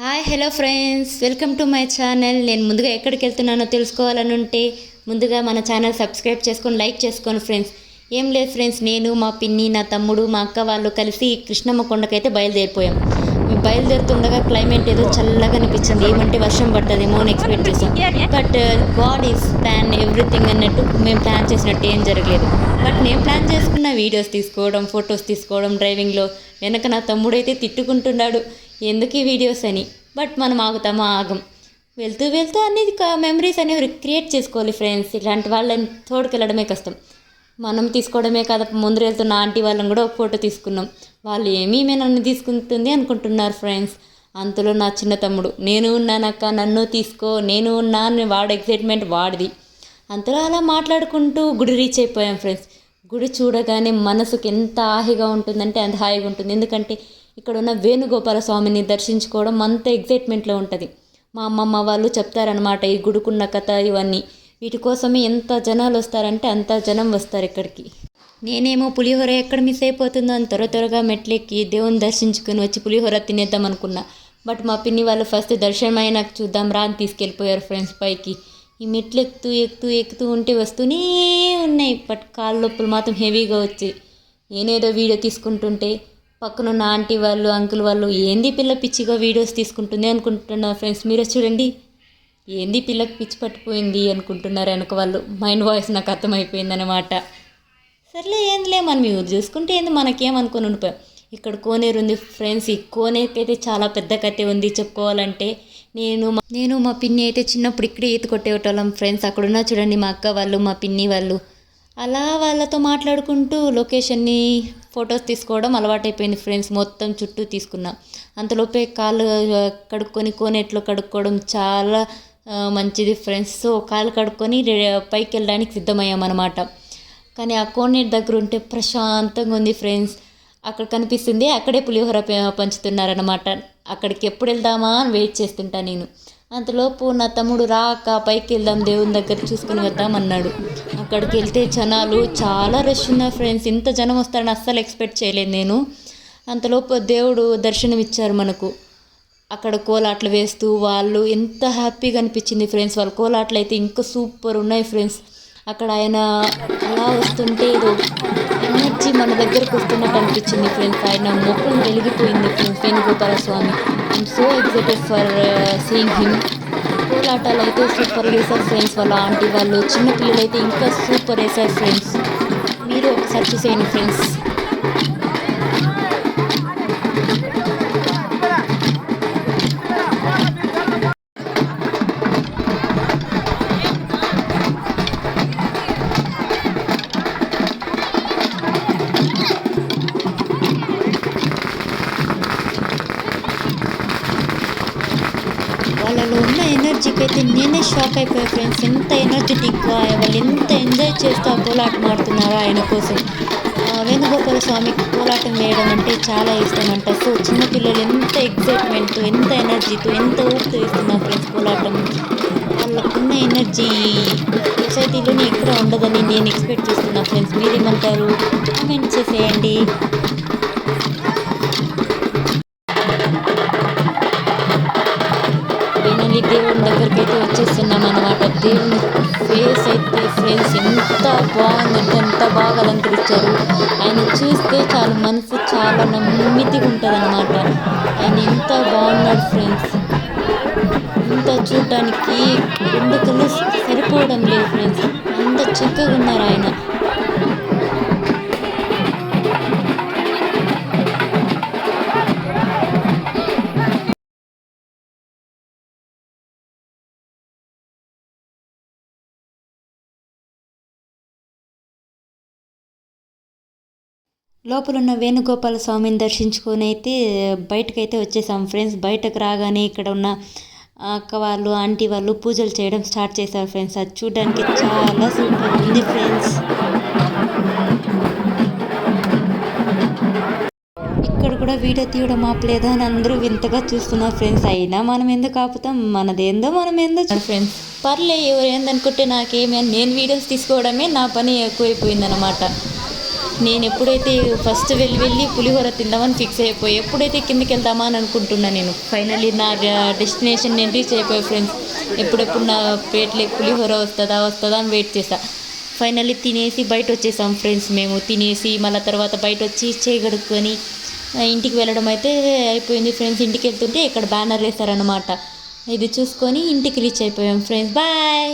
Hi hello friends, welcome to my channel. నేను ముందుగా ఎక్కడికి వెళ్తున్నానో తెలుసుకోవాలని ఉంటే ముందుగా మన ఛానల్ సబ్స్క్రైబ్ చేసుకొని లైక్ చేసుకోండి ఫ్రెండ్స్. ఏం లేదు ఫ్రెండ్స్, నేను మా పిన్ని, నా తమ్ముడు, మా అక్క వాళ్ళు కలిసి కృష్ణమ్మ కొండకైతే బయలుదేరిపోయాం. మేము బయలుదేరుతుండగా క్లైమేట్ ఏదో చల్లగా అనిపించింది. ఏమంటే వర్షం పడుతుందేమో అని ఎక్స్పెక్ట్ చేసాం. But God is plan everything అన్నట్టు మేము ప్లాన్ చేసినట్టు ఏం జరగలేదు. బట్ నేను ప్లాన్ చేసుకున్న వీడియోస్ తీసుకోవడం, ఫొటోస్ తీసుకోవడం, డ్రైవింగ్లో వెనక నా తమ్ముడైతే తిట్టుకుంటున్నాడు ఎందుకు ఈ వీడియోస్ అని. బట్ మనం ఆగుతామా? ఆగం. వెళ్తూ వెళ్తూ అన్ని మెమరీస్ అనేవి క్రియేట్ చేసుకోవాలి ఫ్రెండ్స్. ఇలాంటి వాళ్ళని తోడుకెళ్ళడమే కష్టం. మనం తీసుకోవడమే కాదు, ముందు వెళ్తున్న ఆంటీ వాళ్ళని కూడా ఒక ఫోటో తీసుకున్నాం. వాళ్ళు ఏమీ నన్ను తీసుకుంటుంది అనుకుంటున్నారు ఫ్రెండ్స్. అంతలో నా చిన్న తమ్ముడు, నేను ఉన్నానక్క, నన్ను తీసుకో, నేను ఉన్నాను, వాడు ఎక్సైట్మెంట్ వాడిది. అంతలో అలా మాట్లాడుకుంటూ గుడి రీచ్ అయిపోయాం ఫ్రెండ్స్. గుడి చూడగానే మనసుకు ఎంత హాయిగా ఉంటుందంటే అంత హాయిగా ఉంటుంది. ఎందుకంటే ఇక్కడ ఉన్న వేణుగోపాల స్వామిని దర్శించుకోవడం అంత ఎగ్జైట్మెంట్లో ఉంటుంది. మా అమ్మమ్మ వాళ్ళు చెప్తారనమాట ఈ గుడికున్న కథ ఇవన్నీ. వీటి కోసమే ఎంత జనాలు వస్తారంటే అంత జనం వస్తారు ఇక్కడికి. నేనేమో పులిహోర ఎక్కడ మిస్ అయిపోతుందో అని త్వరగా మెట్లెక్కి దేవుని దర్శించుకుని వచ్చి పులిహోర తినేద్దాం అనుకున్నా. బట్ మా పిన్ని వాళ్ళు ఫస్ట్ దర్శనం అయినాక చూద్దాం రా అని తీసుకెళ్ళిపోయారు ఫ్రెండ్స్ పైకి. ఈ మెట్లు ఎక్కుతూ ఉంటే వస్తూనే ఉన్నాయి. బట్ కాళ్ళ నొప్పులు మాత్రం హెవీగా వచ్చాయి. నేనేదో వీడియో తీసుకుంటుంటే పక్కనున్న ఆంటీ వాళ్ళు, అంకుల్ వాళ్ళు ఏంది పిల్ల పిచ్చిగా వీడియోస్ తీసుకుంటుంది అనుకుంటున్నారు ఫ్రెండ్స్. మీరు చూడండి, ఏంది పిల్లకి పిచ్చి పట్టిపోయింది అనుకుంటున్నారు వెనక వాళ్ళు. మైండ్ వాయిస్ నాకు అర్థమైపోయింది అనమాట. సర్లే ఏందిలే, మనం యూజ్ చూసుకుంటే ఏంది, మనకేమనుకొని ఉండిపోయాం. ఇక్కడ కోనేరు ఉంది ఫ్రెండ్స్. ఈ కోనేరుకైతే చాలా పెద్ద కథ ఉంది చెప్పుకోవాలంటే. నేను మా పిన్ని అయితే చిన్నప్పుడు ఇక్కడే ఈత కొట్టేటోళ్ళం ఫ్రెండ్స్. అక్కడున్నా చూడండి మా అక్క వాళ్ళు, మా పిన్ని వాళ్ళు. అలా వాళ్ళతో మాట్లాడుకుంటూ లొకేషన్ని ఫొటోస్ తీసుకోవడం అలవాటైపోయింది ఫ్రెండ్స్. మొత్తం చుట్టూ తీసుకున్నాం. అంతలోపే కాళ్ళు కడుక్కొని కోనేట్లో కడుక్కోవడం చాలా మంచిది ఫ్రెండ్స్. సో కాళ్ళు కడుక్కొని పైకి వెళ్ళడానికి సిద్ధమయ్యామన్నమాట. కానీ ఆ కోనేరు దగ్గర ఉంటే ప్రశాంతంగా ఉంది ఫ్రెండ్స్. అక్కడ కనిపిస్తుంది, అక్కడే పులిహోర పంచుతున్నారనమాట. అక్కడికి ఎప్పుడు వెళ్దామా అని వెయిట్ చేస్తుంటా నేను. అంతలోపు నా తమ్ముడు రాక పైకి వెళ్దాం, దేవుని దగ్గర చూసుకుని వద్దాం అన్నాడు. అక్కడికి వెళ్తే జనాలు చాలా రష్ ఉన్నారు ఫ్రెండ్స్. ఇంత జనం వస్తారని అస్సలు ఎక్స్పెక్ట్ చేయలేదు నేను. అంతలోపు దేవుడు దర్శనం ఇచ్చారు మనకు. అక్కడ కోలాట్లు వేస్తూ వాళ్ళు ఎంత హ్యాపీగా అనిపించింది ఫ్రెండ్స్. వాళ్ళ కోలాట్లు అయితే ఇంకా సూపర్ ఉన్నాయి ఫ్రెండ్స్. అక్కడ ఆయన అలా వస్తుంటే ఏదో ఎనర్జీ మన దగ్గరకు వస్తున్నట్టు అనిపించింది ఫ్రెండ్స్. ఆయన మొక్కలు వెలిగిపోయింది friends Venugopala Swami. I'm so excited for seeing him. కోలాటాలు అయితే సూపర్ వేశారు ఫ్రెండ్స్. వాళ్ళ ఆంటీ వాళ్ళు, చిన్నపిల్లలు అయితే ఇంకా సూపర్ వేశారు ఫ్రెండ్స్. మీరు ఒకసారి చూసేయండి ఫ్రెండ్స్. వాళ్ళలో ఉన్న ఎనర్జీకి అయితే నేనే షాక్ అయిపోయా ఫ్రెండ్స్. ఎంత ఎనర్జెటిక్గా వాళ్ళు ఎంత ఎంజాయ్ చేస్తూ ఆ కోలాటం ఆడుతున్నారో ఆయన కోసం. వేణుగోపాల స్వామికి కోలాటం వేయడం అంటే చాలా ఇష్టం అంట. సో చిన్నపిల్లలు ఎంత ఎగ్జైట్మెంట్తో, ఎంత ఎనర్జీతో, ఎంత ఊపుతూ వేస్తున్నారు ఫ్రెండ్స్ కోలాటం. వాళ్ళకున్న ఎనర్జీ సొసైటీలోనే ఎక్కడ ఉండదని నేను ఎక్స్పెక్ట్ చేస్తున్నా ఫ్రెండ్స్. మీరేమంటారు? కామెంట్ చేసేయండి. ఫైనల్లీ దేవుని దగ్గరికి అయితే వచ్చేస్తున్నాం అనమాట. దేవుని ఫేస్ అయితే ఫ్రెండ్స్ ఎంత బాగుందంటే ఎంత బాగా అలంకరించారు. ఆయన చూస్తే చాలా మనసు చాలా నెమ్మదిగా ఉంటుంది అనమాట. ఆయన ఎంత బాగున్నాడు ఫ్రెండ్స్. ఇంత చూడడానికి రెండు కళ్ళు సరిపోవడం లేదు ఫ్రెండ్స్. అంత చక్కగా ఉన్నారు ఆయన. లోపలున్న వేణుగోపాల స్వామిని దర్శించుకొని అయితే బయటకైతే వచ్చేసాం ఫ్రెండ్స్. బయటకు రాగానే ఇక్కడ ఉన్న అక్క వాళ్ళు, ఆంటీ వాళ్ళు పూజలు చేయడం స్టార్ట్ చేశారు ఫ్రెండ్స్. అది చూడడానికి చాలా సూపర్ ఉంది ఫ్రెండ్స్. ఇక్కడ కూడా వీడియో తీయడం ఆపలేదా అని అందరూ వింతగా చూస్తున్నారు ఫ్రెండ్స్. అయినా మనం ఎందుకు ఆపుతాం, మనదేందో మనం ఏందో ఫ్రెండ్స్. పర్లే, ఎవరు ఏందనుకుంటే నాకేమీ, నేను వీడియోస్ తీసుకోవడమే నా పని ఎక్కువైపోయిందనమాట. నేను ఎప్పుడైతే ఫస్ట్ వెళ్ళి పులిహోర తిందామని ఫిక్స్ అయిపోయి ఎప్పుడైతే కిందకి వెళ్దామా అని అనుకుంటున్నా. నేను ఫైనల్లీ నా డెస్టినేషన్ నేను రీచ్ అయిపోయాయి ఫ్రెండ్స్. ఎప్పుడెప్పుడు నా ప్లేట్లోకి పులిహోర వస్తుందా అని వెయిట్ చేస్తా. ఫైనల్లీ తినేసి బయట వచ్చేసాం ఫ్రెండ్స్. మేము తినేసి మళ్ళీ తర్వాత బయట వచ్చి చేయగడుక్కొని ఇంటికి వెళ్ళడం అయితే అయిపోయింది ఫ్రెండ్స్. ఇంటికి వెళ్తుంటే ఇక్కడ బ్యానర్ వేస్తారనమాట. ఇది చూసుకొని ఇంటికి రీచ్ అయిపోయాం ఫ్రెండ్స్. బాయ్.